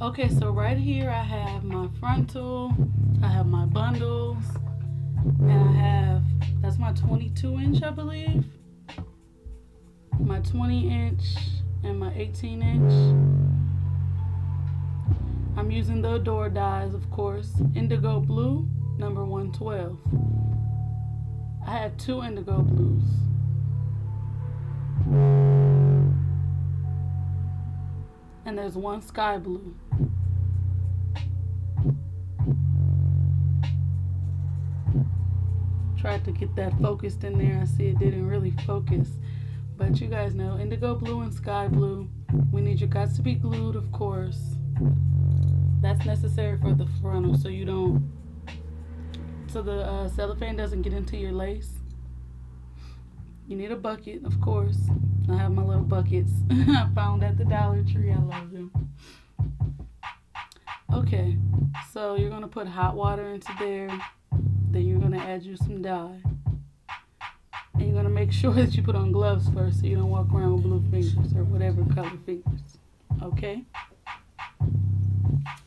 Okay, so right here I have my frontal, I have my bundles, and I have, that's my 22-inch, I believe, my 20-inch, and my 18-inch. I'm using the Adore dyes, of course. Indigo blue, number 112. I had 2 indigo blues. And there's 1 sky blue. Tried to get that focused in there. I see it didn't really focus. But you guys know, indigo blue and sky blue. We need your guts to be glued, of course. That's necessary for the frontal so you don't, so the cellophane doesn't get into your lace. You need a bucket, of course. I have my little buckets I found at the Dollar Tree. I love them. Okay, so you're going to put hot water into there. Then you're going to add you some dye. And you're going to make sure that you put on gloves first so you don't walk around with blue fingers or whatever color fingers. Okay?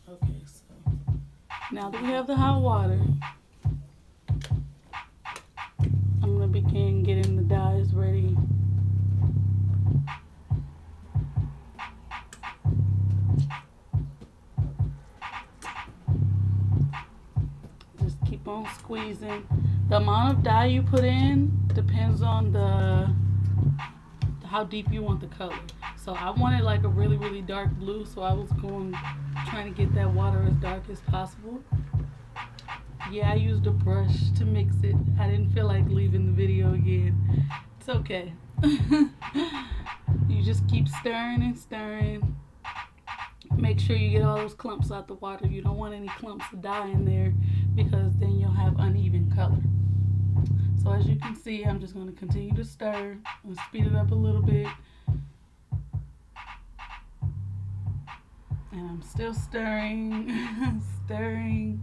Okay, so now that we have the hot water, I'm going to begin getting the dyes ready. Just keep on squeezing. The amount of dye you put in depends on how deep you want the color. So I wanted like a really, really dark blue, so I was trying to get that water as dark as possible. Yeah, I used a brush to mix it. I didn't feel like leaving the video again. It's okay. You just keep stirring and stirring. Make sure you get all those clumps out the water. You don't want any clumps of dye in there because then you'll have uneven color. So as you can see, I'm just going to continue to stir. I'm going to speed it up a little bit. And I'm still stirring, stirring.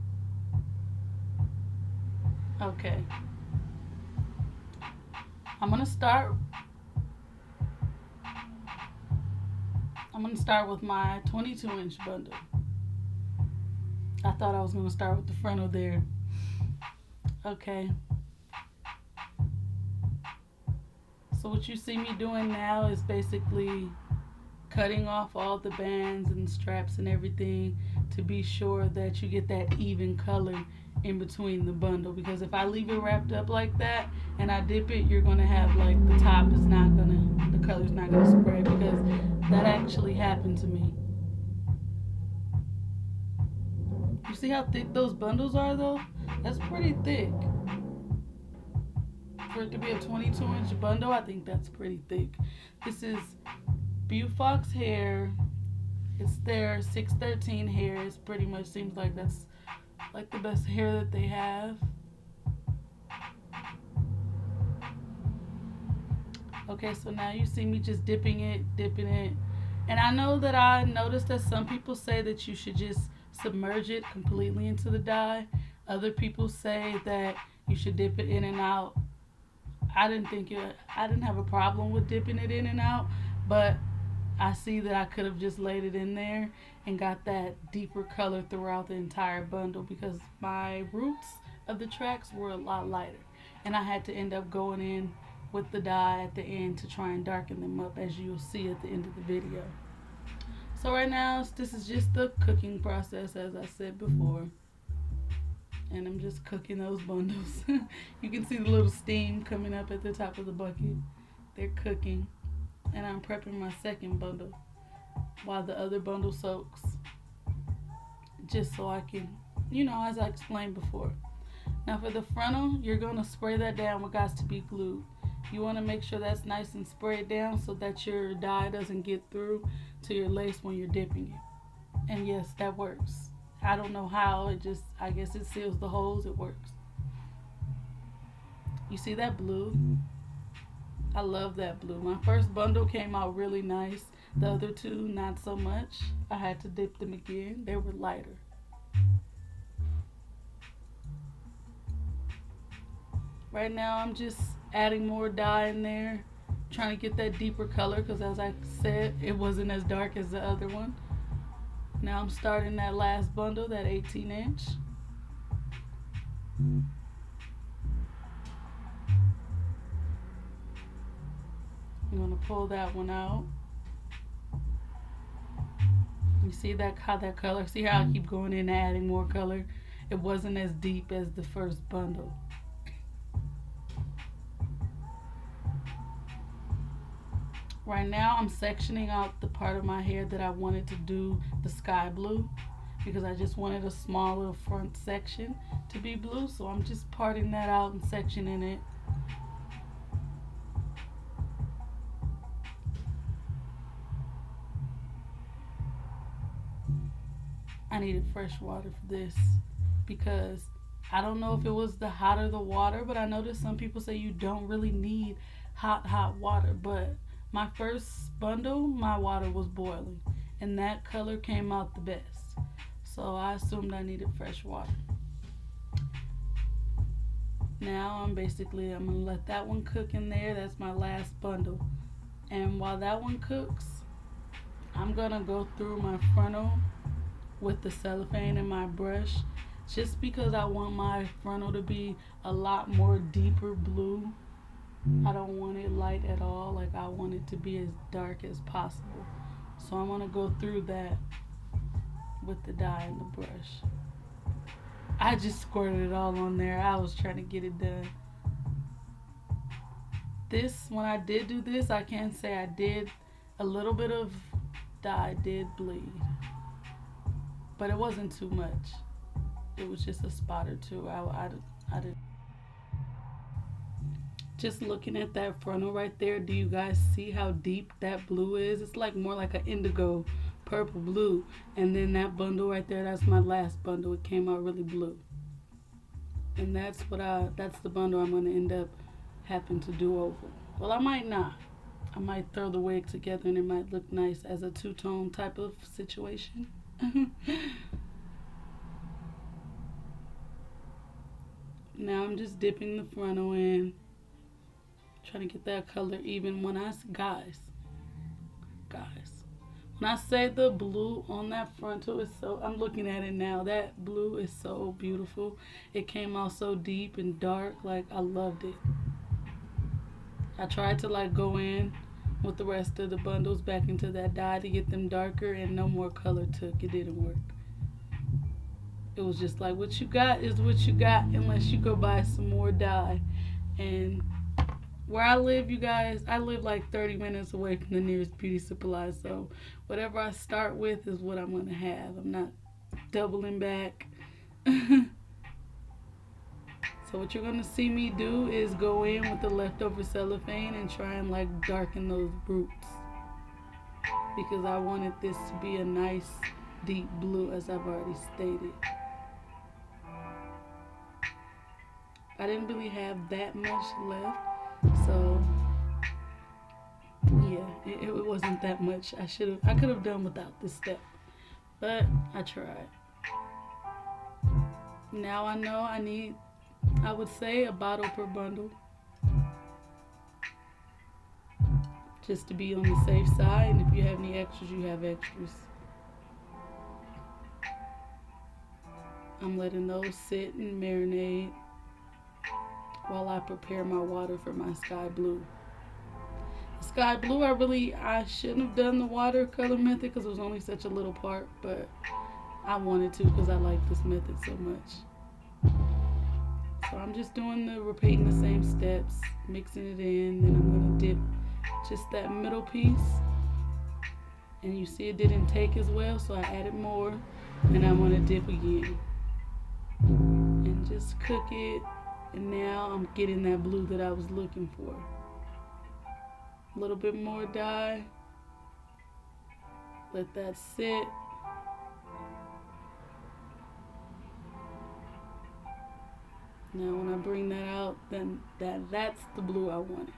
Okay. I'm going to start with my 22-inch bundle. I thought I was going to start with the frontal there. Okay. So what you see me doing now is basically cutting off all the bands and straps and everything to be sure that you get that even color in between the bundle, because if I leave it wrapped up like that and I dip it, you're gonna have like the color's not gonna spread, because that actually happened to me. You see how thick those bundles are though? That's pretty thick. For it to be a 22-inch bundle, I think that's pretty thick. This is Beaufox hair. It's their 613 hair. It pretty much seems like that's like the best hair that they have. Okay, so now you see me just dipping it. And I know that I noticed that some people say that you should just submerge it completely into the dye. Other people say that you should dip it in and out. I didn't have a problem with dipping it in and out, but I see that I could have just laid it in there and got that deeper color throughout the entire bundle, because my roots of the tracks were a lot lighter, and I had to end up going in with the dye at the end to try and darken them up, as you'll see at the end of the video. So right now, this is just the cooking process, as I said before. And I'm just cooking those bundles. You can see the little steam coming up at the top of the bucket. They're cooking. And I'm prepping my second bundle while the other bundle soaks. Just so I can, as I explained before. Now for the frontal, you're going to spray that down with G2B Glued. You want to make sure that's nice and sprayed down so that your dye doesn't get through to your lace when you're dipping it. And yes, that works. I don't know how, I guess it seals the holes, it works. You see that blue? I love that blue. My first bundle came out really nice. The other two, not so much. I had to dip them again. They were lighter. Right now I'm just adding more dye in there, trying to get that deeper color because as I said, it wasn't as dark as the other one. Now I'm starting that last bundle, that 18-inch. I'm going to pull that one out. You see that, how that color, see how I keep going in and adding more color? It wasn't as deep as the first bundle. Right now I'm sectioning out the part of my hair that I wanted to do the sky blue because I just wanted a small little front section to be blue, so I'm just parting that out and sectioning it. I needed fresh water for this because I don't know if it was the hotter the water, but I noticed some people say you don't really need hot water, but my first bundle, my water was boiling, and that color came out the best. So I assumed I needed fresh water. Now I'm gonna let that one cook in there. That's my last bundle. And while that one cooks, I'm gonna go through my frontal with the cellophane and my brush, just because I want my frontal to be a lot more deeper blue. I don't want it light at all. Like, I want it to be as dark as possible. So I'm gonna go through that with the dye and the brush. I just squirted it all on there. I was trying to get it done. When I did do this, I can say I did a little bit of dye did bleed, but it wasn't too much. It was just a spot or two. I didn't. Just looking at that frontal right there, do you guys see how deep that blue is? It's like more like an indigo purple blue. And then that bundle right there, that's my last bundle. It came out really blue. And that's the bundle I'm gonna end up having to do over. Well, I might not. I might throw the wig together and it might look nice as a two-tone type of situation. Now I'm just dipping the frontal in, trying to get that color even. Guys, when I say the blue on that frontal is I'm looking at it now, that blue is so beautiful. It came out so deep and dark, like I loved it. I tried to like go in with the rest of the bundles back into that dye to get them darker, and no more color took. It didn't work. It was just like, what you got is what you got unless you go buy some more dye. And where I live, you guys, I live like 30 minutes away from the nearest beauty supply, so whatever I start with is what I'm gonna have. I'm not doubling back. So what you're gonna see me do is go in with the leftover cellophane and try and like darken those roots, because I wanted this to be a nice deep blue, as I've already stated. I didn't really have that much left, so yeah, it wasn't that much. I could have done without this step, but I tried. Now I know I need, I would say, a bottle per bundle, just to be on the safe side. And if you have any extras, you have extras. I'm letting those sit and marinate while I prepare my water for my sky blue. The sky blue, I shouldn't have done the watercolor method because it was only such a little part, but wanted to because I like this method so much. So I'm just repeating the same steps, mixing it in, then I'm going to dip just that middle piece. And you see it didn't take as well, so I added more, and I'm going to dip again. And just cook it, and now I'm getting that blue that I was looking for. A little bit more dye. Let that sit. Now when I bring that out, then that's the blue I wanted.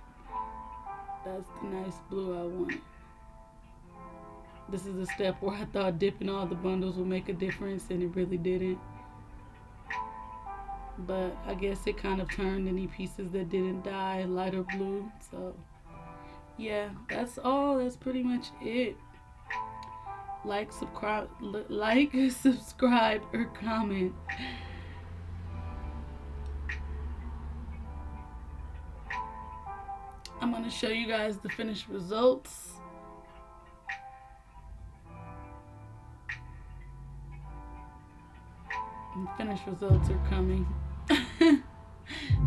That's the nice blue I wanted. This is a step where I thought dipping all the bundles would make a difference, and it really didn't. But I guess it kind of turned any pieces that didn't dye lighter blue. So yeah, that's all. That's pretty much it. Like, subscribe, or comment. I'm going to show you guys the finished results. And finished results are coming.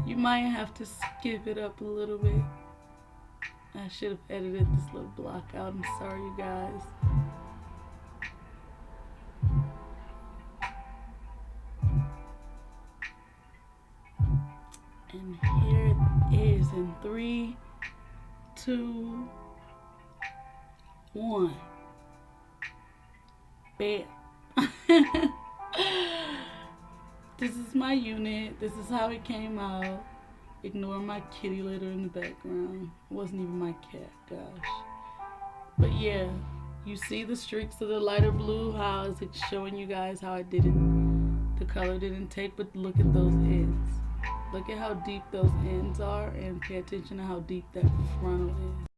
You might have to skip it up a little bit. I should have edited this little block out. I'm sorry, you guys. And here it is in 3, 2, 1. Bam. This is my unit. This is how it came out. Ignore my kitty litter in the background. It wasn't even my cat, gosh. But yeah, you see the streaks of the lighter blue, how is it showing you guys how the color didn't take, but look at those ends. Look at how deep those ends are, and pay attention to how deep that frontal is.